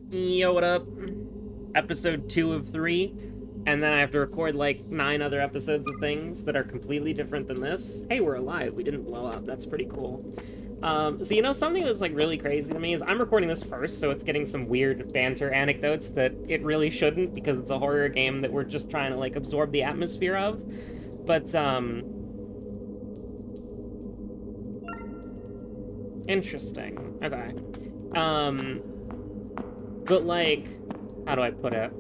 Yo, what up? Episode 2 of 3, and then I have to record like 9 other episodes of things that are completely different than this. Hey, we're alive. We didn't blow up. That's pretty cool. So something that's like really crazy to me is I'm recording this first, so it's getting some weird banter anecdotes that it really shouldn't because it's a horror game that we're just trying to like absorb the atmosphere of. But interesting. Okay. Um, but like, how do I put it?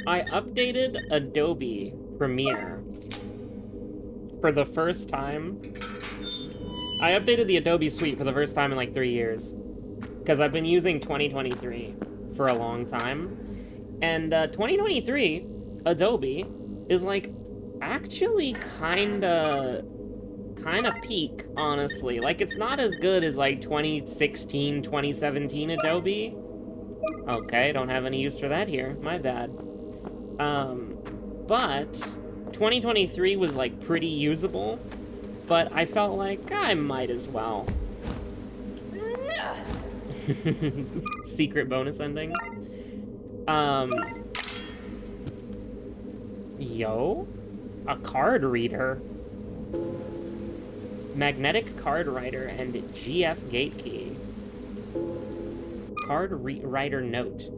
I updated Adobe Premiere for the first time. I updated the Adobe suite for the first time in like 3 years because I've been using 2023 for a long time. And 2023 Adobe is like actually kinda peak, honestly. Like, it's not as good as like 2016, 2017 Adobe. Okay, don't have any use for that here. My bad. But 2023 was like pretty usable, but I felt like I might as well. Secret bonus ending. Yo, a card reader, magnetic card writer, and GF gate key. Card writer note.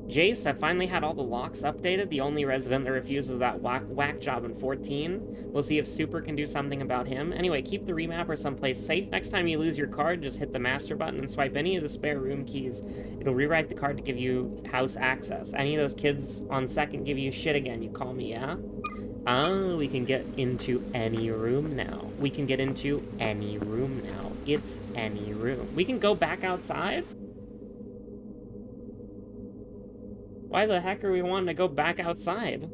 Jace, I finally had all the locks updated. The only resident that refused was that whack job in 14. We'll see if Super can do something about him. Anyway, keep the remapper someplace safe. Next time you lose your card, just hit the master button and swipe any of the spare room keys. It'll rewrite the card to give you house access. Any of those kids on second give you shit again, you call me, yeah? Oh, we can get into any room now. We can get into any room now. It's any room. We can go back outside? Why the heck are we wanting to go back outside?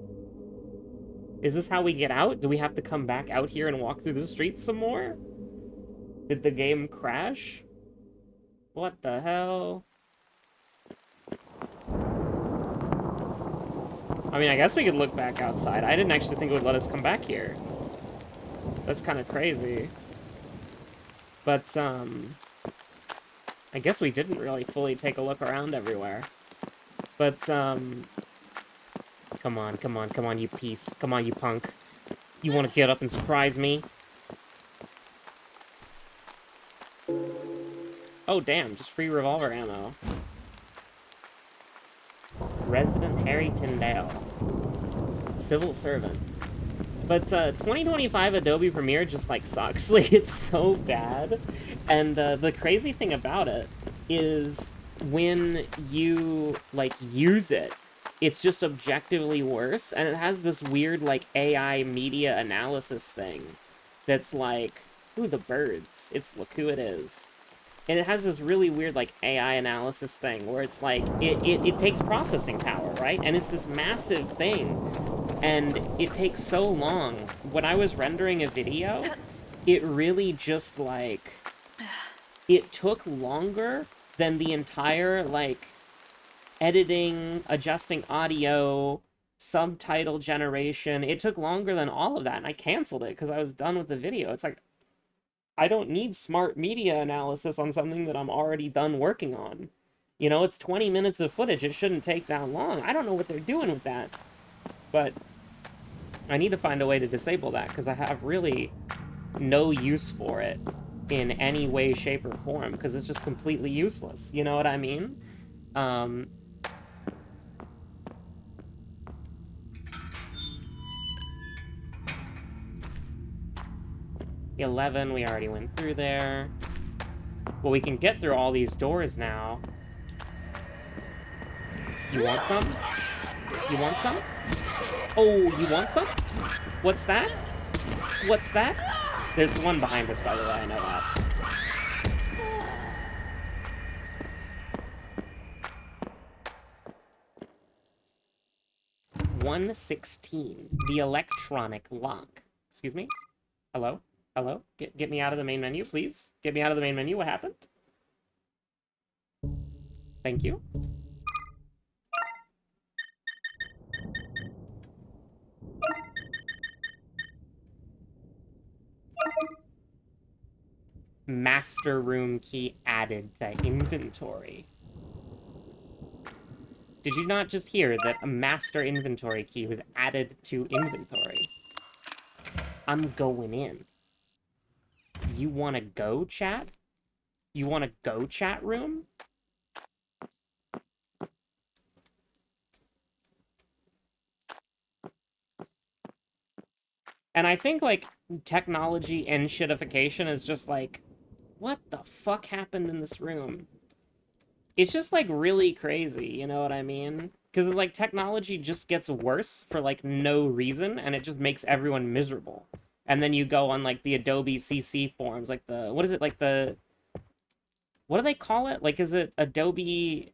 Is this how we get out? Do we have to come back out here and walk through the streets some more? Did the game crash? What the hell? I mean, I guess we could look back outside. I didn't actually think it would let us come back here. That's kind of crazy. But, I guess we didn't really fully take a look around everywhere. But, come on, you piece. Come on, you punk. You want to get up and surprise me? Oh, damn, just free revolver ammo. Resident Harry Tyndale. Civil servant. But, 2025 Adobe Premiere just, like, sucks. Like, it's so bad. And, the crazy thing about it is when you, like, use it, it's just objectively worse, and it has this weird, like, AI media analysis thing that's like, ooh, the birds. Look who it is. And it has this really weird, like, AI analysis thing where it's like, it takes processing power, right? And it's this massive thing, and it takes so long. When I was rendering a video, it really just, like, it took longer than the entire, like, editing, adjusting audio, subtitle generation. It took longer than all of that, and I canceled it because I was done with the video. It's like, I don't need smart media analysis on something that I'm already done working on. You know, it's 20 minutes of footage. It shouldn't take that long. I don't know what they're doing with that. But I need to find a way to disable that because I have really no use for it in any way, shape, or form because it's just completely useless. You know what I mean? 11, we already went through there. Well, we can get through all these doors now. You want some? You want some? Oh, you want some? What's that? What's that? There's one behind us, by the way, I know that. 116. The electronic lock. Excuse me? Hello? Hello? Get me out of the main menu, please. Get me out of the main menu. What happened? Thank you. master room key added to inventory. Did you not just hear that a master inventory key was added to inventory? I'm going in. You wanna go, chat? You wanna go, chat room? And I think, like, technology and shitification is just like, what the fuck happened in this room? It's just, like, really crazy, you know what I mean? Because, like, technology just gets worse for, like, no reason, and it just makes everyone miserable. And then you go on, like, the Adobe CC forums, like the... What is it, like, the... What do they call it? Like, is it Adobe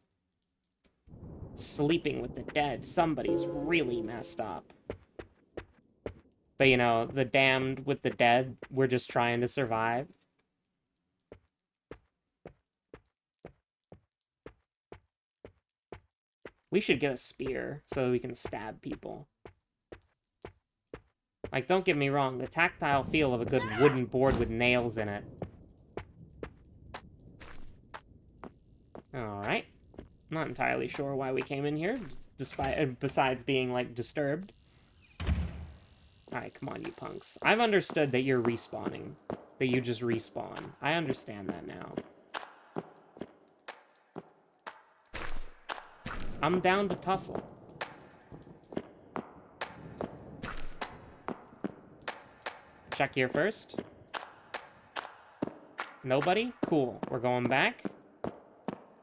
Sleeping with the Dead? Somebody's really messed up. But, you know, the damned with the dead, we're just trying to survive. We should get a spear so we can stab people. Like, don't get me wrong, the tactile feel of a good wooden board with nails in it. Alright. Not entirely sure why we came in here, besides being, like, disturbed. Alright, come on, you punks. I've understood that you're respawning. That you just respawn. I understand that now. I'm down to tussle. Check here first. Nobody? Cool. We're going back.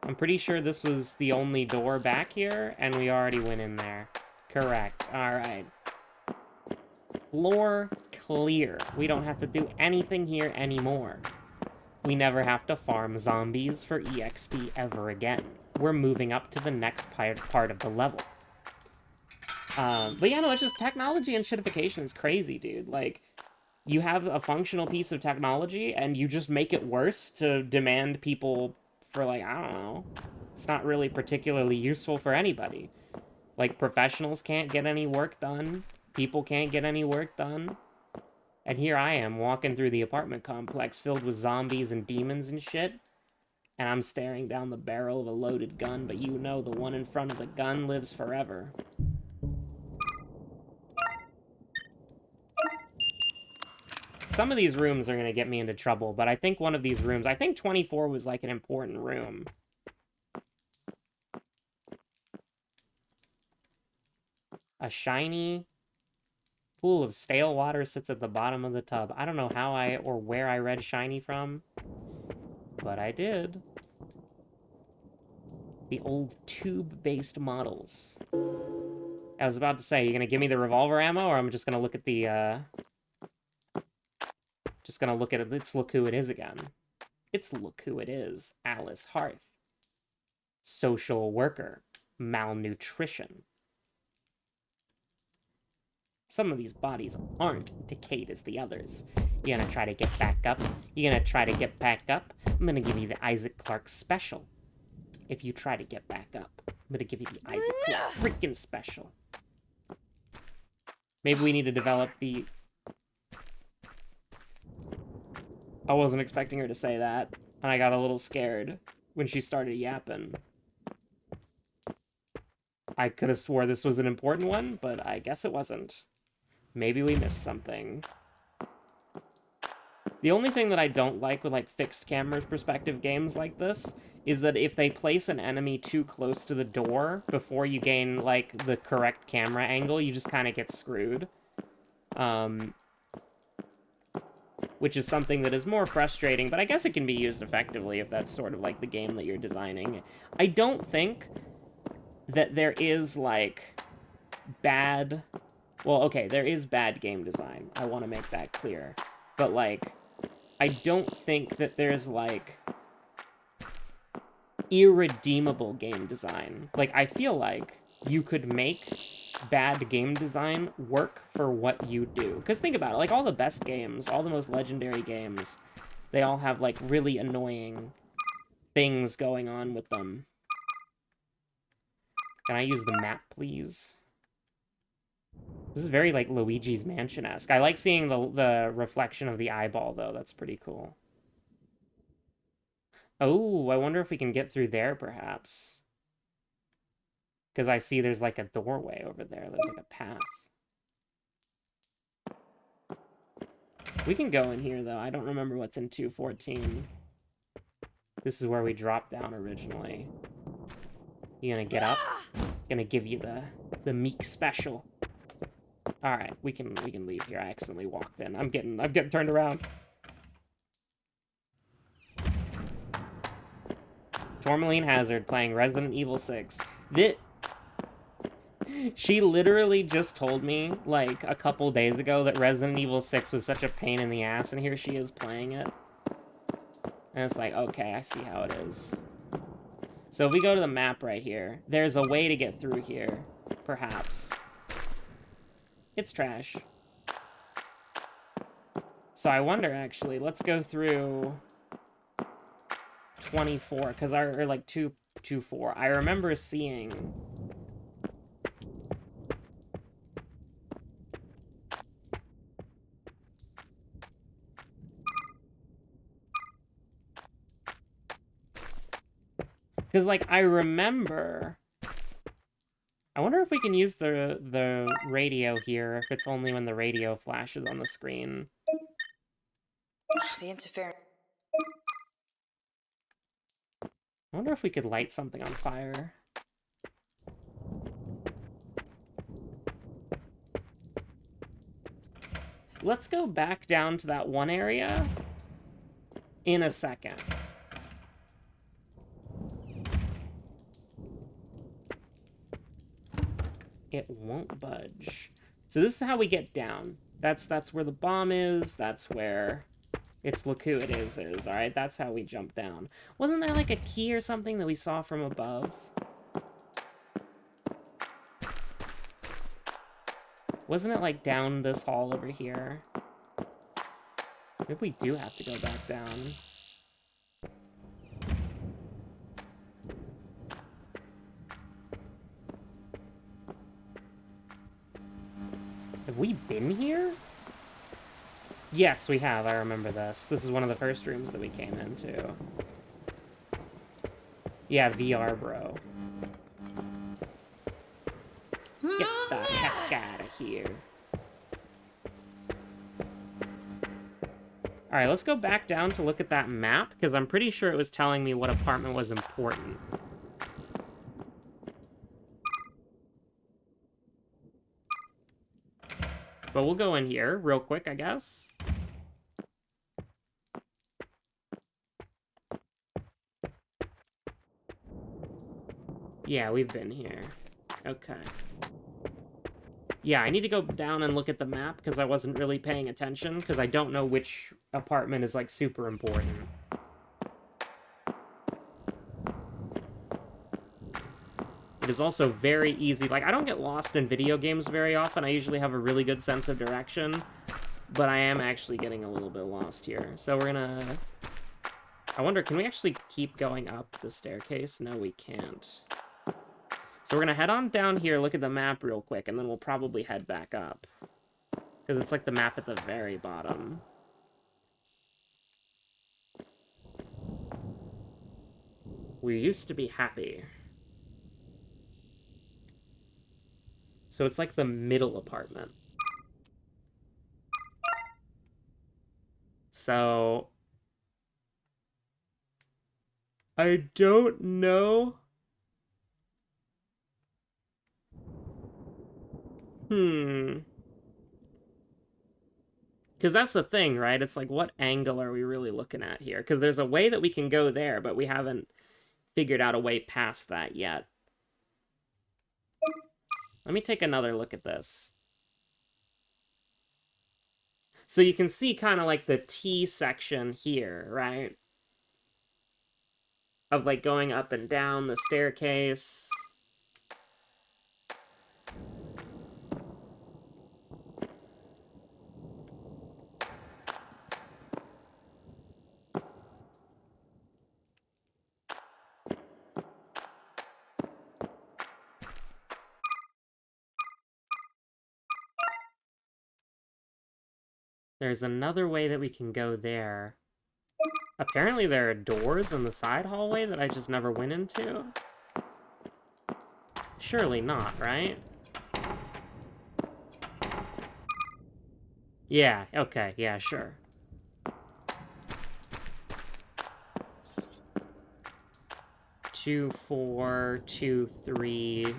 I'm pretty sure this was the only door back here, and we already went in there. Correct. Alright. Floor clear. We don't have to do anything here anymore. We never have to farm zombies for EXP ever again. We're moving up to the next part of the level. But yeah, no, it's just technology and shitification is crazy, dude. Like, you have a functional piece of technology, and you just make it worse to demand people for, like, I don't know. It's not really particularly useful for anybody. Like, professionals can't get any work done. People can't get any work done. And here I am, walking through the apartment complex filled with zombies and demons and shit. And I'm staring down the barrel of a loaded gun, but you know the one in front of the gun lives forever. Some of these rooms are going to get me into trouble, but I think one of these rooms... I think 24 was, like, an important room. A shiny pool of stale water sits at the bottom of the tub. I don't know how or where I read shiny from, but I did. The old tube-based models. I was about to say, you gonna give me the revolver ammo, or I'm just gonna look at the, Just gonna look at it. Let's look who it is again. It's look who it is. Alice Hearth. Social worker. Malnutrition. Some of these bodies aren't decayed as the others. You gonna try to get back up? You gonna try to get back up? I'm gonna give you the Isaac Clarke special. If you try to get back up, I'm gonna give you the Isaac Clarke freaking special. Maybe we need to develop the... I wasn't expecting her to say that, and I got a little scared when she started yapping. I could have swore this was an important one, but I guess it wasn't. Maybe we missed something. The only thing that I don't like with, like, fixed camera perspective games like this is that if they place an enemy too close to the door before you gain, like, the correct camera angle, you just kind of get screwed. Which is something that is more frustrating, but I guess it can be used effectively if that's sort of, like, the game that you're designing. I don't think that there is, like, bad... Well, okay, there is bad game design. I want to make that clear. But, like, I don't think that there's, like, irredeemable game design. Like, I feel like you could make bad game design work for what you do. Because think about it, like, all the best games, all the most legendary games, they all have, like, really annoying things going on with them. Can I use the map, please? This is very, like, Luigi's Mansion-esque. I like seeing the reflection of the eyeball, though. That's pretty cool. Oh, I wonder if we can get through there, perhaps. Because I see there's like a doorway over there. There's like a path. We can go in here, though. I don't remember what's in 214. This is where we dropped down originally. You gonna get up? Gonna give you the meek special. All right, we can leave here. I accidentally walked in. I'm getting turned around. Tourmaline Hazard playing Resident Evil 6. She literally just told me, like, a couple days ago that Resident Evil 6 was such a pain in the ass, and here she is playing it. And it's like, okay, I see how it is. So if we go to the map right here, there's a way to get through here, perhaps. It's trash. So I wonder, actually, let's go through 24, because or like 224. I remember seeing... Because, like, I remember... I wonder if we can use the radio here, if it's only when the radio flashes on the screen. The interference. I wonder if we could light something on fire. Let's go back down to that one area in a second. It won't budge. So this is how we get down. That's where the bomb is. That's where its Laku it is, all right? That's how we jump down. Wasn't there like a key or something that we saw from above? Wasn't it like down this hall over here? Maybe we do have to go back down. Have we been here? Yes, we have. I remember this. This is one of the first rooms that we came into. Yeah, VR, bro. Get the heck out of here. Alright, let's go back down to look at that map, because I'm pretty sure it was telling me what apartment was important. But we'll go in here real quick, I guess. Yeah, we've been here. Okay. Yeah, I need to go down and look at the map, because I wasn't really paying attention, because I don't know which apartment is, like, super important. It is also very easy. Like, I don't get lost in video games very often. I usually have a really good sense of direction, but I am actually getting a little bit lost here. So we're gonna... I wonder, can we actually keep going up the staircase? No, we can't. So we're gonna head on down here, look at the map real quick, and then we'll probably head back up. Because it's like the map at the very bottom. We used to be happy. So it's like the middle apartment. So... I don't know. Because that's the thing, right? It's like, what angle are we really looking at here? Because there's a way that we can go there, but we haven't figured out a way past that yet. Let me take another look at this. So you can see kind of like the T section here, right? Of like going up and down the staircase. There's another way that we can go there. Apparently there are doors in the side hallway that I just never went into. Surely not, right? Yeah, okay, yeah, sure. Two, 4, 2, 3.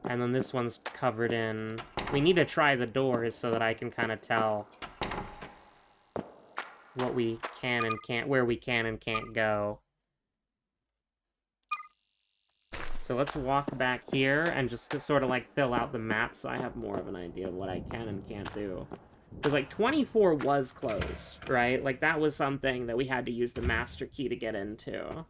And then this one's covered in... We need to try the doors so that I can kind of tell what we can and can't... Where we can and can't go. So let's walk back here and just to sort of, like, fill out the map so I have more of an idea of what I can and can't do. Because, like, 24 was closed, right? Like, that was something that we had to use the master key to get into.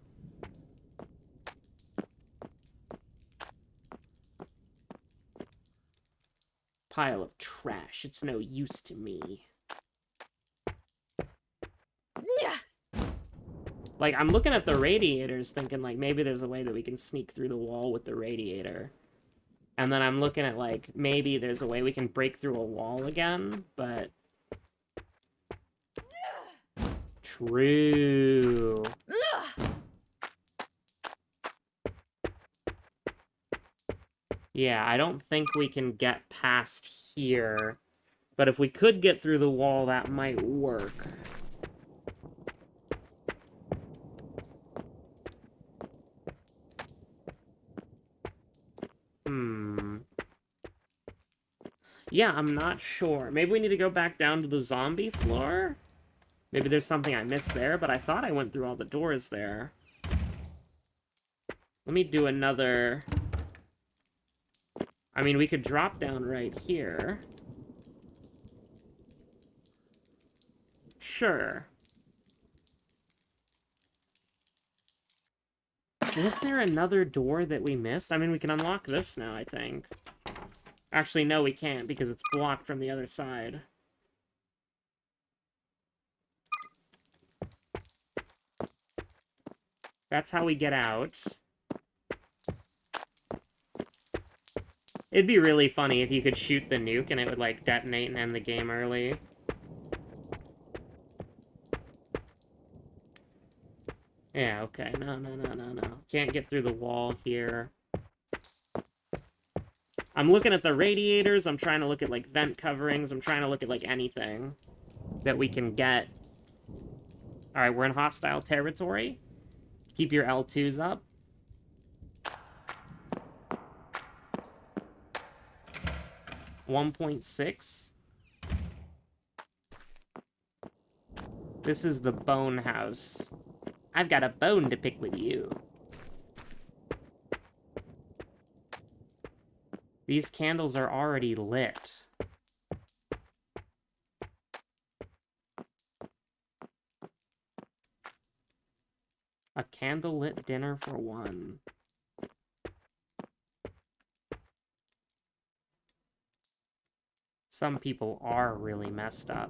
Pile of trash. It's no use to me. Like, I'm looking at the radiators thinking, like, maybe there's a way that we can sneak through the wall with the radiator. And then I'm looking at, like, maybe there's a way we can break through a wall again, but... True. Yeah, I don't think we can get past here. But if we could get through the wall, that might work. Yeah, I'm not sure. Maybe we need to go back down to the zombie floor? Maybe there's something I missed there, but I thought I went through all the doors there. Let me do another... I mean, we could drop down right here. Sure. Was there another door that we missed? I mean, we can unlock this now, I think. Actually, no, we can't, because it's blocked from the other side. That's how we get out. It'd be really funny if you could shoot the nuke and it would, like, detonate and end the game early. Yeah, okay. No. Can't get through the wall here. I'm looking at the radiators. I'm trying to look at, like, vent coverings. I'm trying to look at, like, anything that we can get. Alright, we're in hostile territory. Keep your L2s up. .6. This is the bone house. I've got a bone to pick with you. These candles are already lit. A candlelit dinner for one. Some people are really messed up.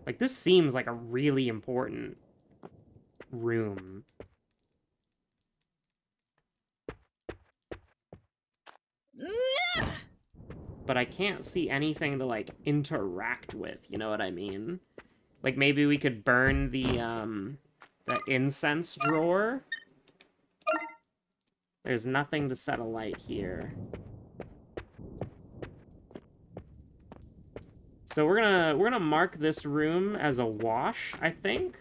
Like, this seems like a really important room. But I can't see anything to, like, interact with, you know what I mean? Like, maybe we could burn the incense drawer? There's nothing to set a light here. So we're gonna mark this room as a wash, I think.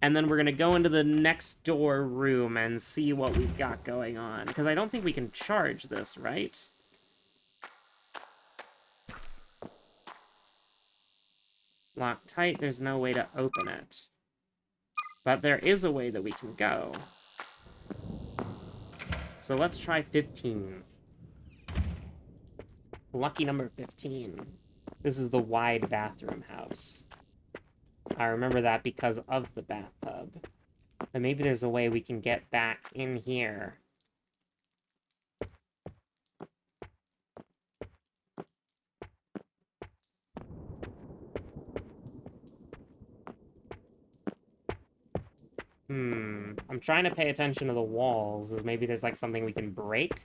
And then we're gonna go into the next door room and see what we've got going on. Because I don't think we can charge this, right? Locked tight, there's no way to open it. But there is a way that we can go. So let's try 15. Lucky number 15. This is the wide bathroom house. I remember that because of the bathtub. And maybe there's a way we can get back in here. I'm trying to pay attention to the walls. Maybe there's, like, something we can break.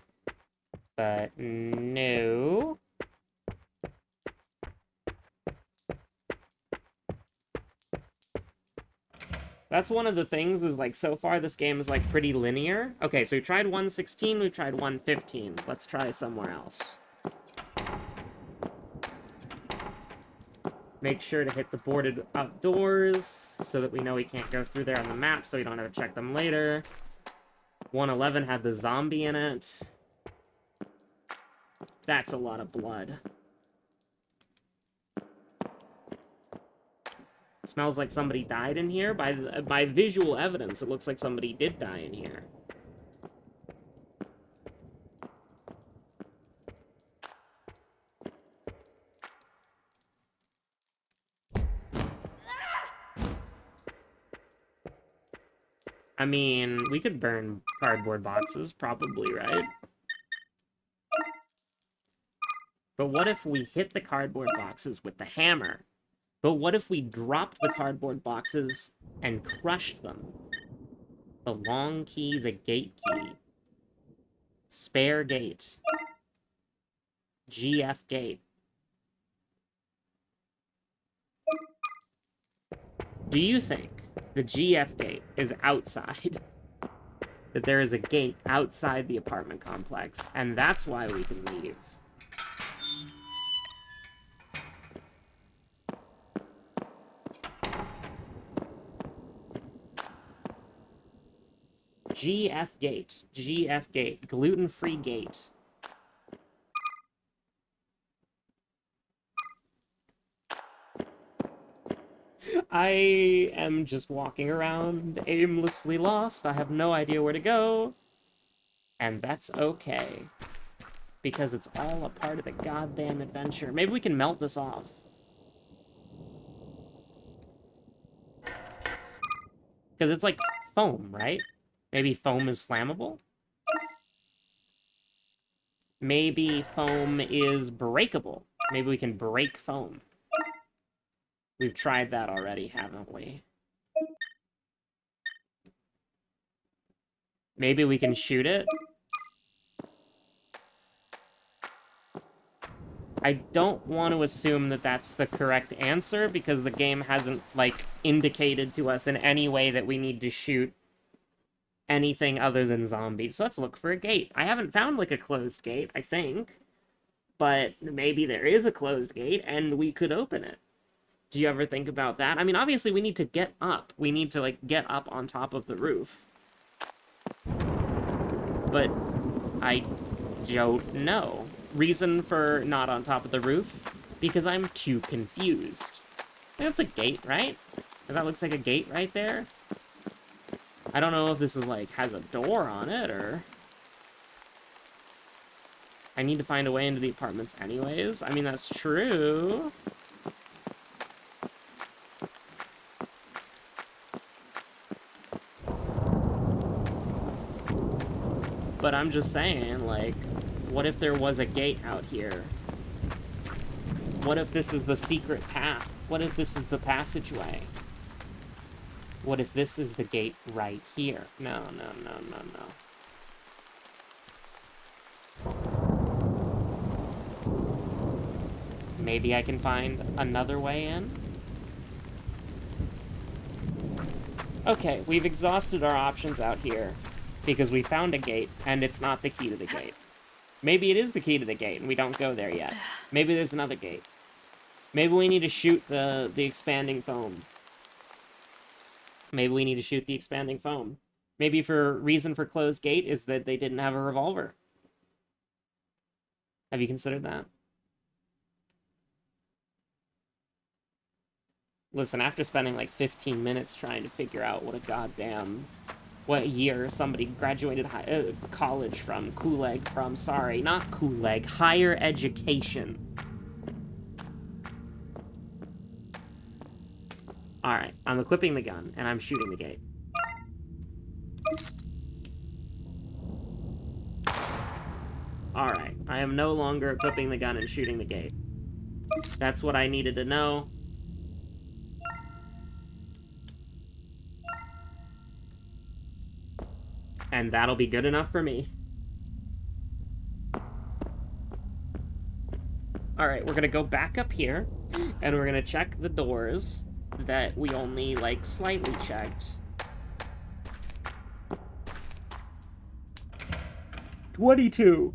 But no. That's one of the things, is like, so far this game is like pretty linear. Okay, so we tried 116, we tried 115. Let's try somewhere else. Make sure to hit the boarded outdoors so that we know we can't go through there on the map, so we don't have to check them later. 111 had the zombie in it. That's a lot of blood. Smells like somebody died in here. By visual evidence, it looks like somebody did die in here. I mean, we could burn cardboard boxes, probably, right? But what if we hit the cardboard boxes with the hammer? But what if we dropped the cardboard boxes and crushed them? The long key, the gate key. Spare gate. GF gate. Do you think the GF gate is outside? That there is a gate outside the apartment complex, and that's why we can leave? GF gate. GF gate. Gluten-free gate. I am just walking around aimlessly lost. I have no idea where to go. And that's okay. Because it's all a part of the goddamn adventure. Maybe we can melt this off. Because it's like foam, right? Maybe foam is flammable? Maybe foam is breakable. Maybe we can break foam. We've tried that already, haven't we? Maybe we can shoot it? I don't want to assume that that's the correct answer, because the game hasn't, like, indicated to us in any way that we need to shoot anything other than zombies. So let's look for a gate. I haven't found, like, a closed gate, I think. But maybe there is a closed gate, and we could open it. Do you ever think about that? I mean, obviously, we need to get up. We need to, like, get up on top of the roof. But I don't know. Reason for not on top of the roof? Because I'm too confused. That's a gate, right? That looks like a gate right there. I don't know if this is, like, has a door on it, or... I need to find a way into the apartments anyways. I mean, that's true. But I'm just saying, like, what if there was a gate out here? What if this is the secret path? What if this is the passageway? What if this is the gate right here? No, no, no, no, no. Maybe I can find another way in? Okay, we've exhausted our options out here. Because we found a gate, and it's not the key to the gate. Maybe it is the key to the gate, and we don't go there yet. Maybe there's another gate. Maybe we need to shoot the expanding foam. Maybe we need to shoot the expanding foam. Maybe reason for closed gate is that they didn't have a revolver. Have you considered that? Listen, after spending like 15 minutes trying to figure out what year somebody graduated college from, sorry, not Kuleg, higher education. Alright, I'm equipping the gun, and I'm shooting the gate. Alright, I am no longer equipping the gun and shooting the gate. That's what I needed to know. And that'll be good enough for me. Alright, we're gonna go back up here, and we're gonna check the doors that we only, like, slightly checked. 22.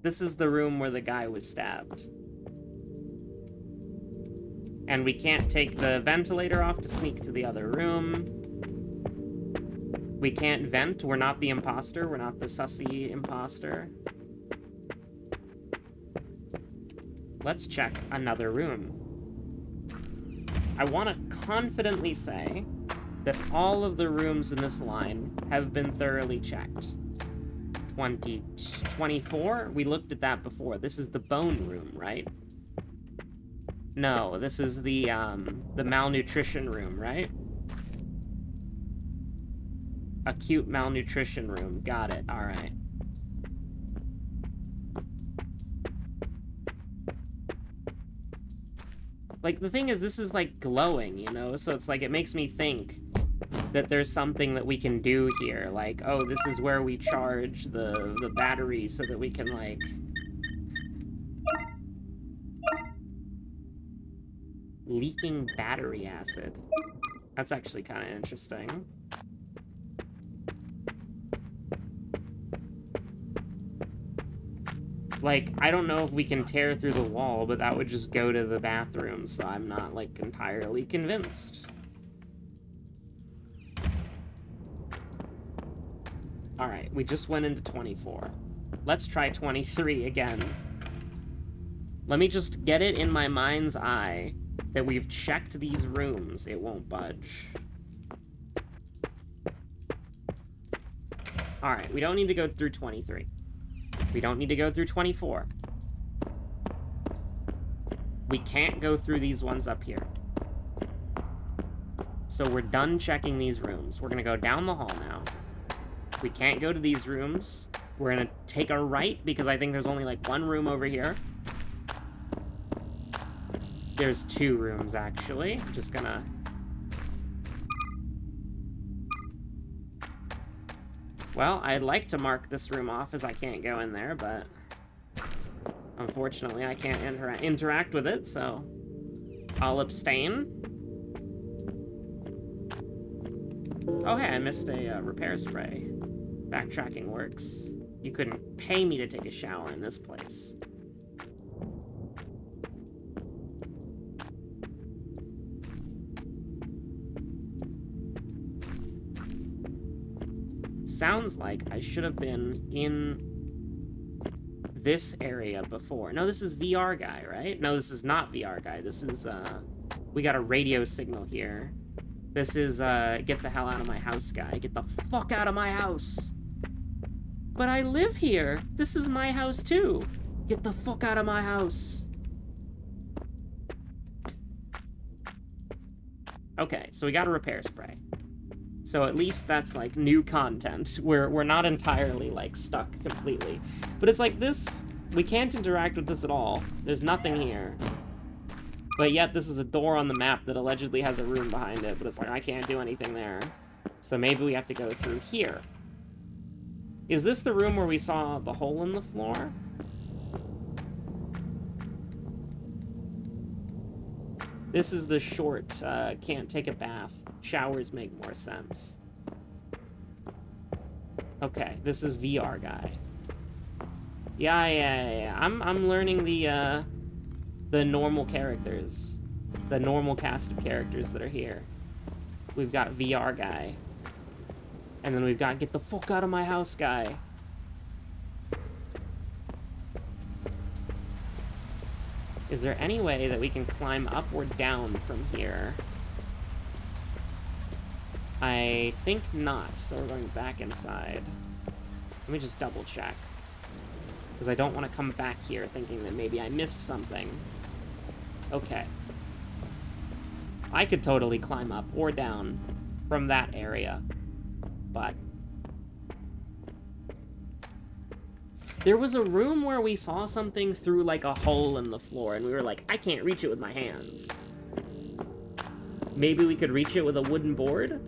This is the room where the guy was stabbed. And we can't take the ventilator off to sneak to the other room. We can't vent. We're not the imposter. We're not the sussy imposter. Let's check another room. I want to confidently say that all of the rooms in this line have been thoroughly checked. 24? We looked at that before. This is the bone room, right? No, this is the malnutrition room, right? Acute malnutrition room. Got it. All right. Like, the thing is, this is, like, glowing, you know? So it's like, it makes me think that there's something that we can do here. Like, oh, this is where we charge the battery so that we can, like... Leaking battery acid. That's actually kind of interesting. Like, I don't know if we can tear through the wall, but that would just go to the bathroom, so I'm not, like, entirely convinced. Alright, we just went into 24. Let's try 23 again. Let me just get it in my mind's eye that we've checked these rooms. It won't budge. Alright, we don't need to go through 23. We don't need to go through 24. We can't go through these ones up here. So we're done checking these rooms. We're gonna go down the hall now. We can't go to these rooms. We're gonna take a right, because I think there's only, like, one room over here. There's 2 rooms, actually. I'm just gonna... Well, I'd like to mark this room off as I can't go in there, but... Unfortunately, I can't interact with it, so... I'll abstain. Oh, hey, I missed a repair spray. Backtracking works. You couldn't pay me to take a shower in this place. Sounds like I should have been in this area before. No, this is VR guy, right? No, this is not VR guy. This is, we got a radio signal here. This is, get the hell out of my house guy. Get the fuck out of my house. But I live here. This is my house, too. Get the fuck out of my house. Okay, so we got a repair spray. So at least that's, like, new content. We're not entirely, like, stuck completely. But it's like this... We can't interact with this at all. There's nothing here. But yet this is a door on the map that allegedly has a room behind it. But it's like, I can't do anything there. So maybe we have to go through here. Is this the room where we saw the hole in the floor? This is the short, can't take a bath. Showers make more sense. Okay, this is VR guy. Yeah. I'm learning the normal characters. The normal cast of characters that are here. We've got VR guy. And then we've got get the fuck out of my house guy. Is there any way that we can climb up or down from here? I think not, so we're going back inside. Let me just double check. Because I don't want to come back here thinking that maybe I missed something. Okay. I could totally climb up or down from that area. But... there was a room where we saw something through, like, a hole in the floor, and we were like, I can't reach it with my hands. Maybe we could reach it with a wooden board?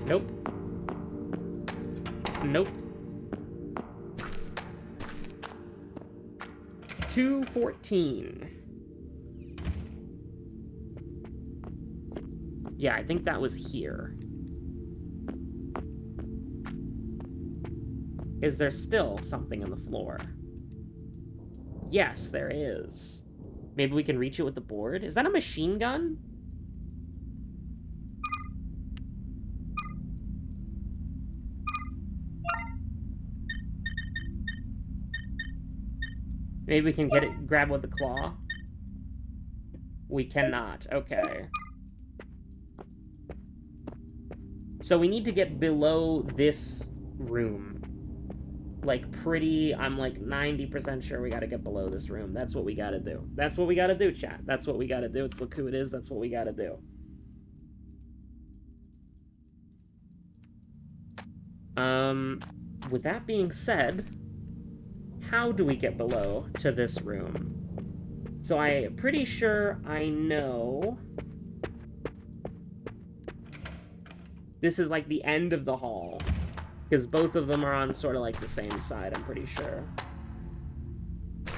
Nope. Nope. 214. Yeah, I think that was here. Is there still something on the floor? Yes, there is. Maybe we can reach it with the board? Is that a machine gun? Maybe we can get it, grab with the claw? We cannot, okay. So we need to get below this room. Like, I'm like 90% sure we gotta get below this room. That's what we gotta do. That's what we gotta do, chat. That's what we gotta do. It's look who it is. That's what we gotta do. With that being said, how do we get below to this room? So I'm pretty sure I know... This is like the end of the hall. Because both of them are on sort of like the same side, I'm pretty sure.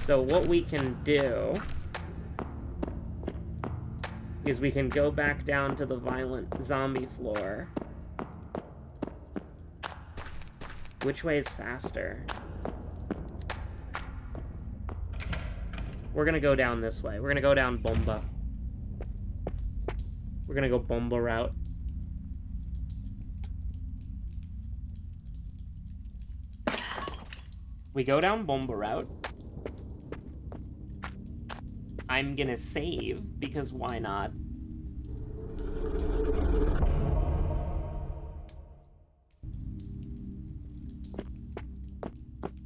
So what we can do is we can go back down to the violent zombie floor. Which way is faster? We're gonna go down this way. We're gonna go down Bomba. We're gonna go Bomba route. We go down Bomba route. I'm gonna save, because why not?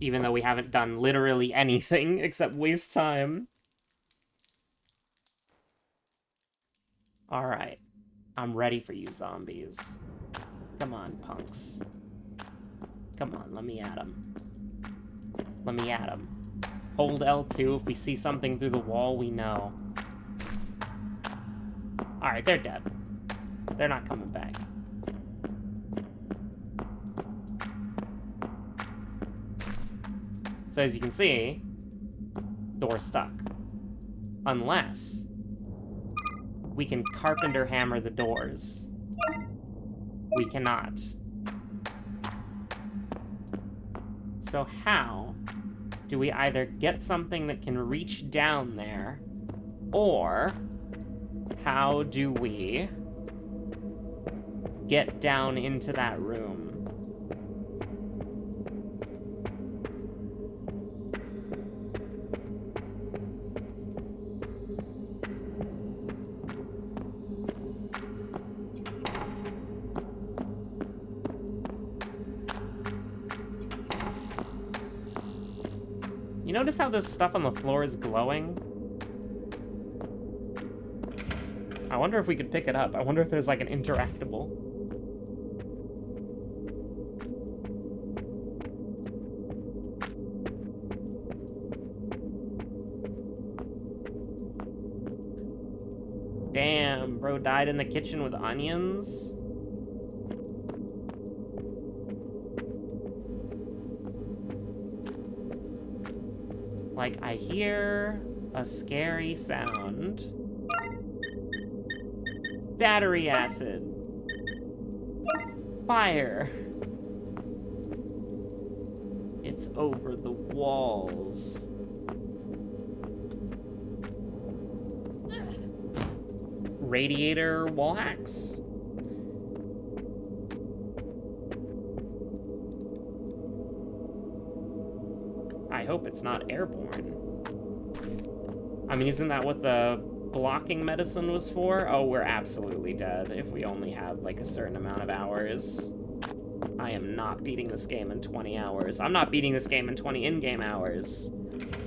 Even though we haven't done literally anything except waste time. Alright. I'm ready for you, zombies. Come on, punks. Come on, let me at them. Let me at them. Hold L2. If we see something through the wall, we know. Alright, they're dead. They're not coming back. So as you can see, door's stuck. Unless we can carpenter hammer the doors. We cannot. So how do we either get something that can reach down there, or how do we get down into that room? You notice how this stuff on the floor is glowing? I wonder if we could pick it up. I wonder if there's like an interactable. Damn, bro died in the kitchen with onions. Like, I hear a scary sound. Battery acid. Fire. It's over the walls. Radiator wall hacks. I hope it's not airborne. I mean, isn't that what the blocking medicine was for? Oh, we're absolutely dead if we only have, like, a certain amount of hours. I am not beating this game in 20 hours. I'm not beating this game in 20 in-game hours.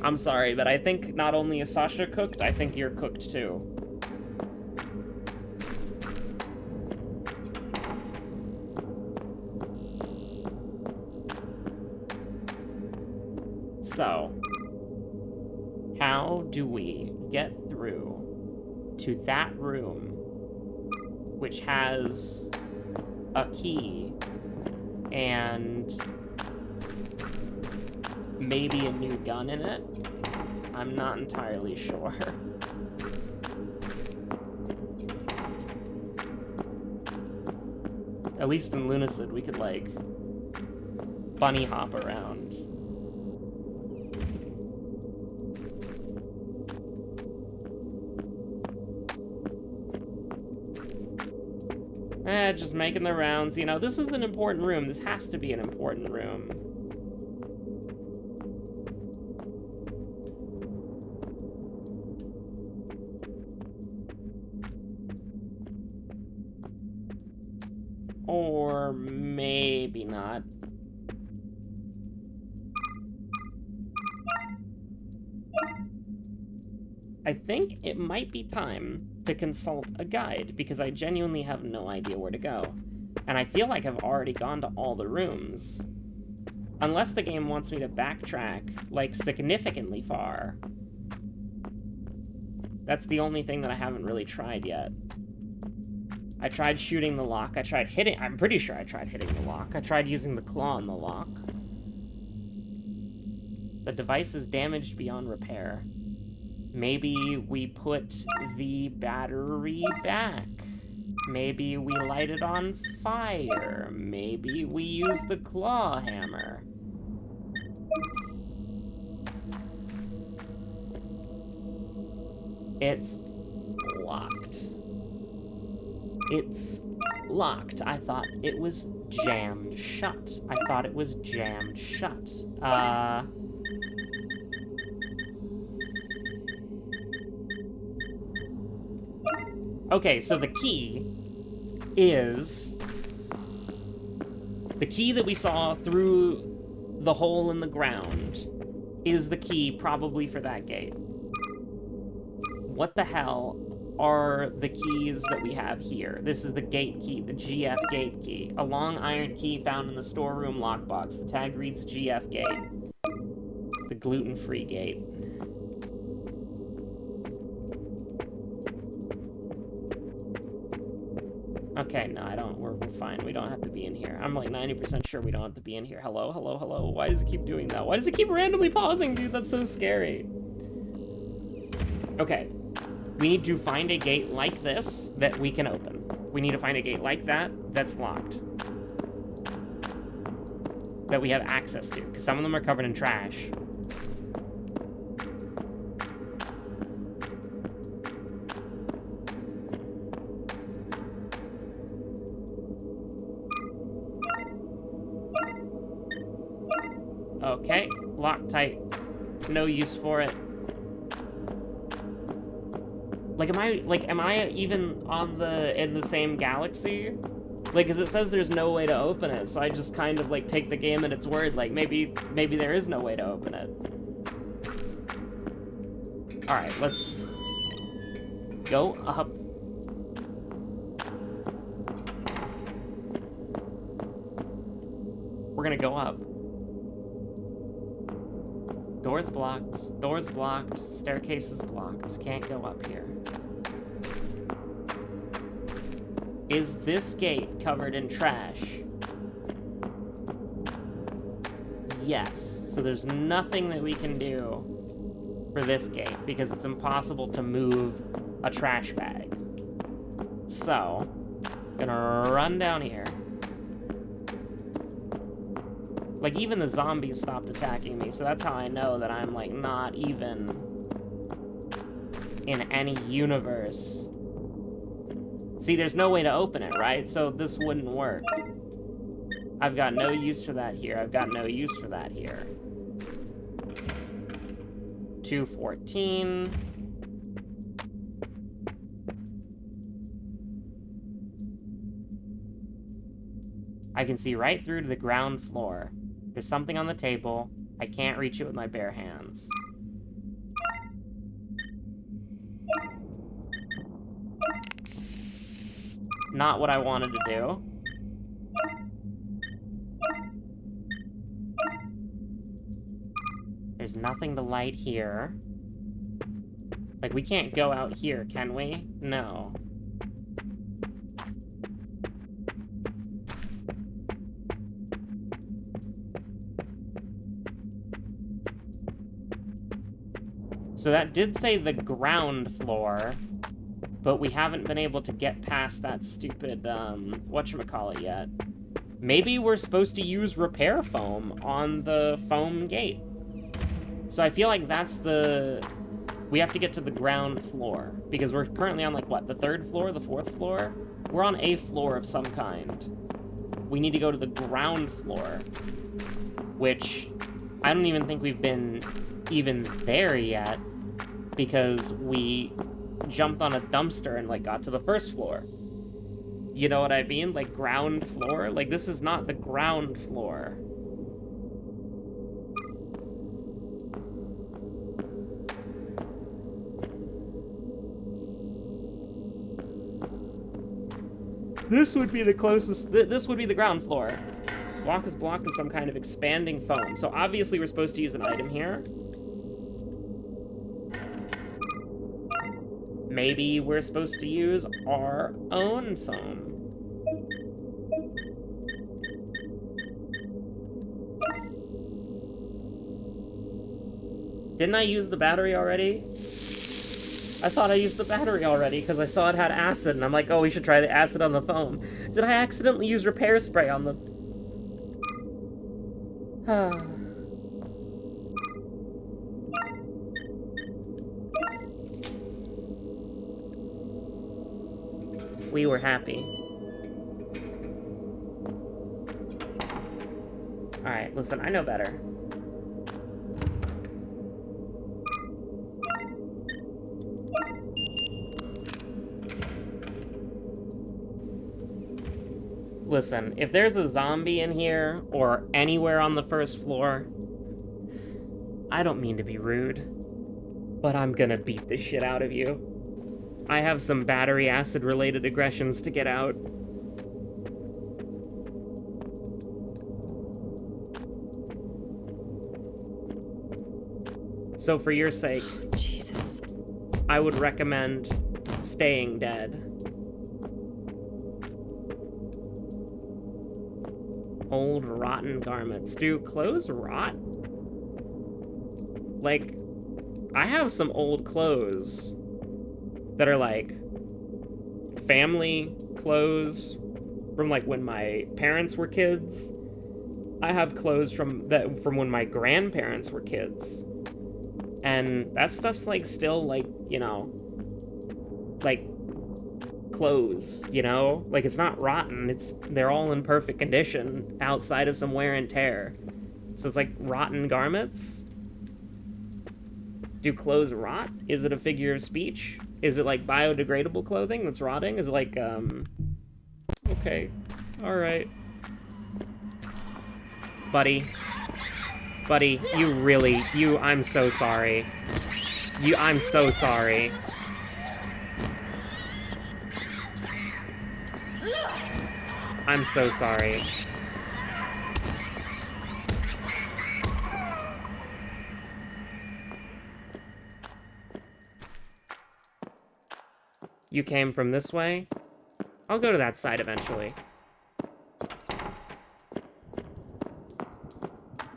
I'm sorry, but I think not only is Sasha cooked, I think you're cooked too. So, how do we get through to that room, which has a key and maybe a new gun in it? I'm not entirely sure. At least in Lunacid, we could, like, bunny hop around. Just making the rounds. You know, this is an important room. This has to be an important room. Or maybe not. I think it might be time to consult a guide, because I genuinely have no idea where to go. And I feel like I've already gone to all the rooms. Unless the game wants me to backtrack, like, significantly far. That's the only thing that I haven't really tried yet. I tried shooting the lock, I tried hitting— I'm pretty sure I tried hitting the lock. I tried using the claw on the lock. The device is damaged beyond repair. Maybe we put the battery back. Maybe we light it on fire. Maybe we use the claw hammer. It's locked. It's locked. I thought it was jammed shut. I thought it was jammed shut. Okay, so the key is... the key that we saw through the hole in the ground is the key probably for that gate. What the hell are the keys that we have here? This is the gate key, the GF gate key. A long iron key found in the storeroom lockbox. The tag reads GF gate. The gluten-free gate. Okay, no, I don't. We're fine. We don't have to be in here. I'm like 90% sure we don't have to be in here. Hello, hello, hello. Why does it keep doing that? Why does it keep randomly pausing, dude? That's so scary. Okay. We need to find a gate like this that we can open. We need to find a gate like that that's locked. That we have access to, because some of them are covered in trash. Okay, Loctite. No use for it. Like, am I even in the same galaxy? Like, cause it says there's no way to open it, so I just kind of, like, take the game at its word, like, maybe there is no way to open it. Alright, let's go up. We're gonna go up. Door's blocked. Door's blocked. Staircase is blocked. Can't go up here. Is this gate covered in trash? Yes. So there's nothing that we can do for this gate because it's impossible to move a trash bag. So, gonna run down here. Like, even the zombies stopped attacking me, so that's how I know that I'm, like, not even in any universe. See, there's no way to open it, right? So this wouldn't work. I've got no use for that here. I've got no use for that here. 214. I can see right through to the ground floor. There's something on the table. I can't reach it with my bare hands. Not what I wanted to do. There's nothing to light here. Like, we can't go out here, can we? No. So that did say the ground floor, but we haven't been able to get past that stupid, whatchamacallit yet. Maybe we're supposed to use repair foam on the foam gate. So I feel like that's the... We have to get to the ground floor, because we're currently on, like, what, the 3rd floor, the 4th floor? We're on a floor of some kind. We need to go to the ground floor, which I don't even think we've been even there yet, because we jumped on a dumpster and, like, got to the 1st floor. You know what I mean? Like, ground floor? Like, this is not the ground floor. This would be the closest... This would be the ground floor. Block is blocked with some kind of expanding foam. So obviously we're supposed to use an item here. Maybe we're supposed to use our own foam. Didn't I use the battery already? I thought I used the battery already because I saw it had acid, and I'm like, oh, we should try the acid on the foam. Did I accidentally use repair spray on the... We were happy. Alright, listen, I know better. Listen, if there's a zombie in here, or anywhere on the 1st floor, I don't mean to be rude, but I'm gonna beat the shit out of you. I have some battery acid-related aggressions to get out. So for your sake, Jesus. I would recommend staying dead. Old rotten garments. Do clothes rot? Like, I have some old clothes that are like family clothes from like when my parents were kids. I have clothes from when my grandparents were kids. And that stuff's like still like, you know, like clothes, you know? Like, it's not rotten, they're all in perfect condition outside of some wear and tear. So it's like rotten garments? Do clothes rot? Is it a figure of speech? Is it like biodegradable clothing that's rotting? Is it like, okay. Alright. Buddy, I'm so sorry. I'm so sorry. I'm so sorry. You came from this way? I'll go to that side eventually.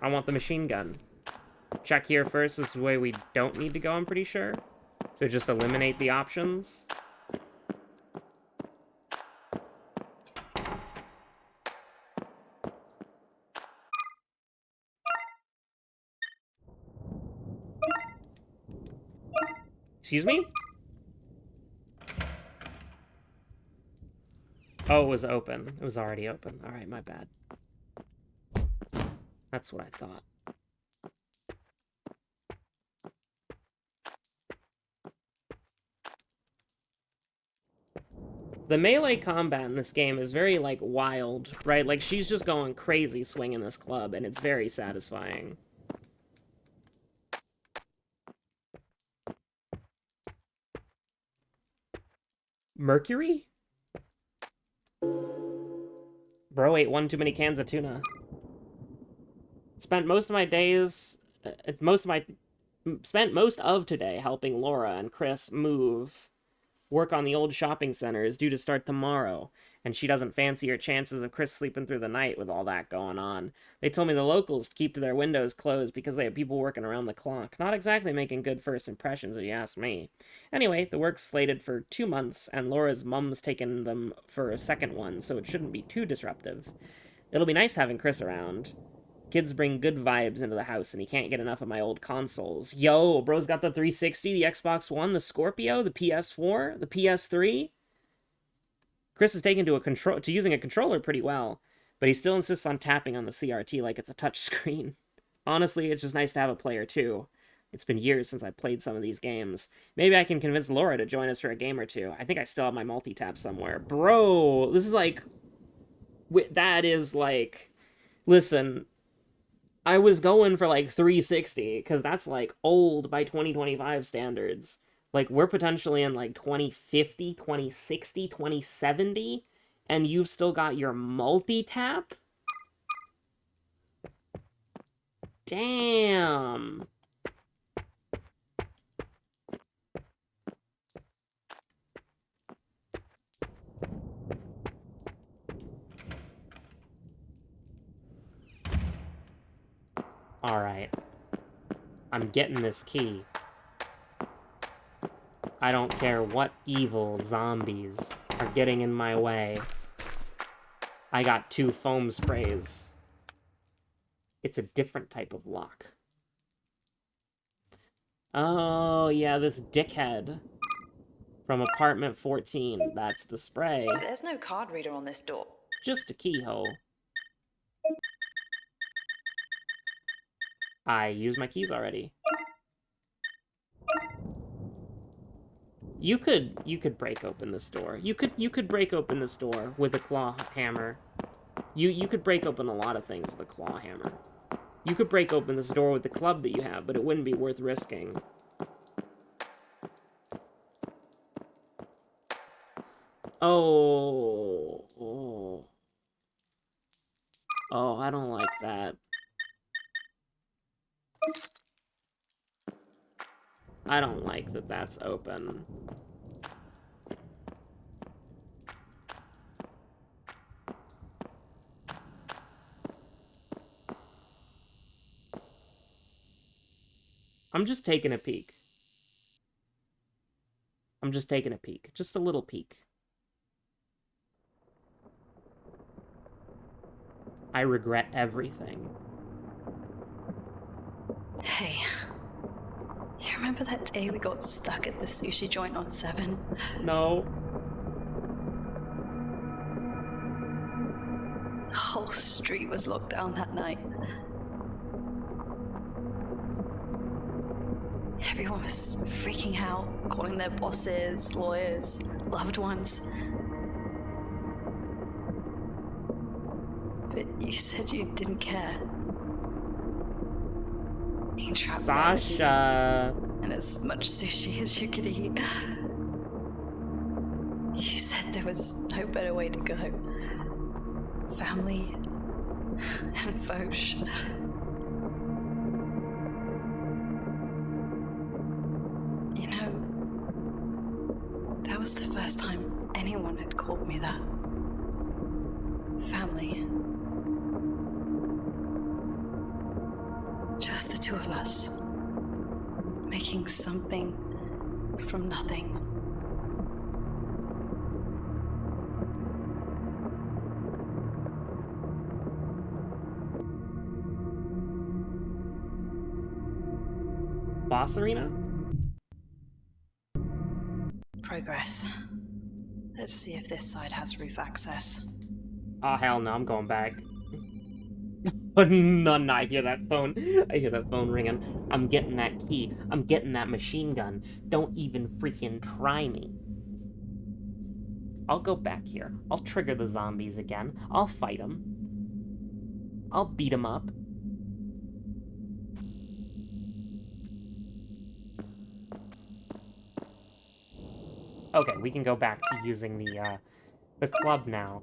I want the machine gun. Check here first. This is the way we don't need to go, I'm pretty sure. So just eliminate the options. Excuse me? Oh, it was open. It was already open. Alright, my bad. That's what I thought. The melee combat in this game is very, like, wild, right? Like, she's just going crazy swinging this club, and it's very satisfying. Mercury? Bro ate one too many cans of tuna. Spent most of today helping Laura and Chris move Work on the old shopping center is due to start tomorrow, and she doesn't fancy her chances of Chris sleeping through the night with all that going on. They told me the locals keep their windows closed because they have people working around the clock. Not exactly making good first impressions, if you ask me. Anyway, the work's slated for 2 months, and Laura's mum's taken them for a second one, so it shouldn't be too disruptive. It'll be nice having Chris around. Kids bring good vibes into the house, and he can't get enough of my old consoles. Yo, bro's got the 360, the Xbox One, the Scorpio, the PS4, the PS3. Chris is taken to using a controller pretty well, but he still insists on tapping on the CRT like it's a touch screen. Honestly, it's just nice to have a player too. It's been years since I played some of these games. Maybe I can convince Laura to join us for a game or two. I think I still have my multi-tap somewhere. Bro, this is like... That is like... Listen... I was going for like 360 because that's like old by 2025 standards. Like we're potentially in like 2050, 2060, 2070, and you've still got your multi-tap? Damn. Alright. I'm getting this key. I don't care what evil zombies are getting in my way. I got 2 foam sprays. It's a different type of lock. Oh, yeah, this dickhead from apartment 14. That's the spray. There's no card reader on this door. Just a keyhole. I used my keys already. You could break open this door. You could break open this door with a claw hammer. You could break open a lot of things with a claw hammer. You could break open this door with the club that you have, but it wouldn't be worth risking. Oh. Oh. Oh, I don't like that. I don't like that that's open. I'm just taking a peek. I'm just taking a peek. Just a little peek. I regret everything. Hey, you remember that day we got stuck at the sushi joint on 7? No. The whole street was locked down that night. Everyone was freaking out, calling their bosses, lawyers, loved ones. But you said you didn't care. Being trapped there with you, Sasha. and as much sushi as you could eat. You said there was no better way to go. Family and Foch. You know, that was the first time anyone had called me that. Family. Just the 2 of us. Making something from nothing. Boss Arena? Progress. Let's see if this side has roof access. Oh, hell no, I'm going back. Oh, no, I hear that phone. I hear that phone ringing. I'm getting that key. I'm getting that machine gun. Don't even freaking try me. I'll go back here. I'll trigger the zombies again. I'll fight them. I'll beat them up. Okay, we can go back to using the club now.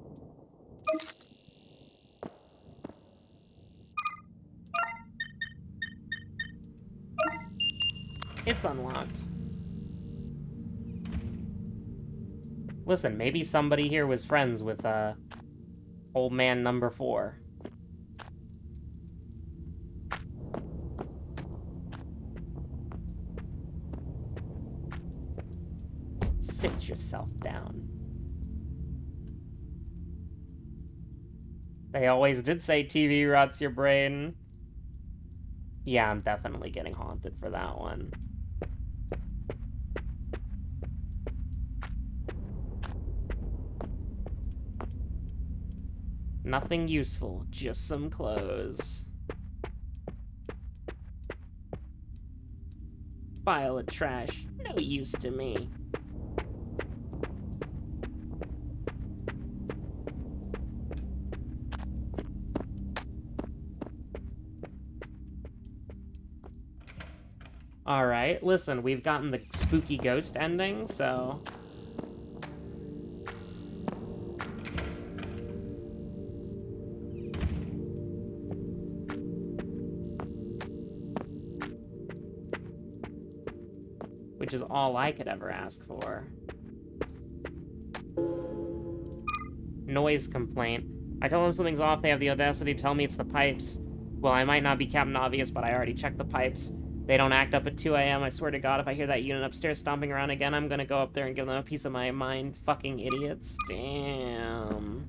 It's unlocked. Listen, maybe somebody here was friends with, old man number 4. Sit yourself down. They always did say TV rots your brain. Yeah, I'm definitely getting haunted for that one. Nothing useful, just some clothes. Pile of trash, no use to me. Alright, listen, we've gotten the spooky ghost ending, so... which is all I could ever ask for. Noise complaint. I told them something's off, they have the audacity to tell me it's the pipes. Well, I might not be Captain Obvious, but I already checked the pipes. They don't act up at 2 a.m. I swear to God, if I hear that unit upstairs stomping around again, I'm gonna go up there and give them a piece of my mind. Fucking idiots. Damn.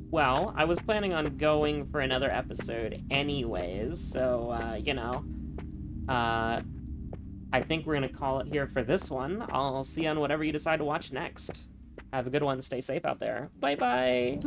Well, I was planning on going for another episode anyways, so, you know, I think we're gonna call it here for this one. I'll see you on whatever you decide to watch next. Have a good one, stay safe out there. Bye-bye!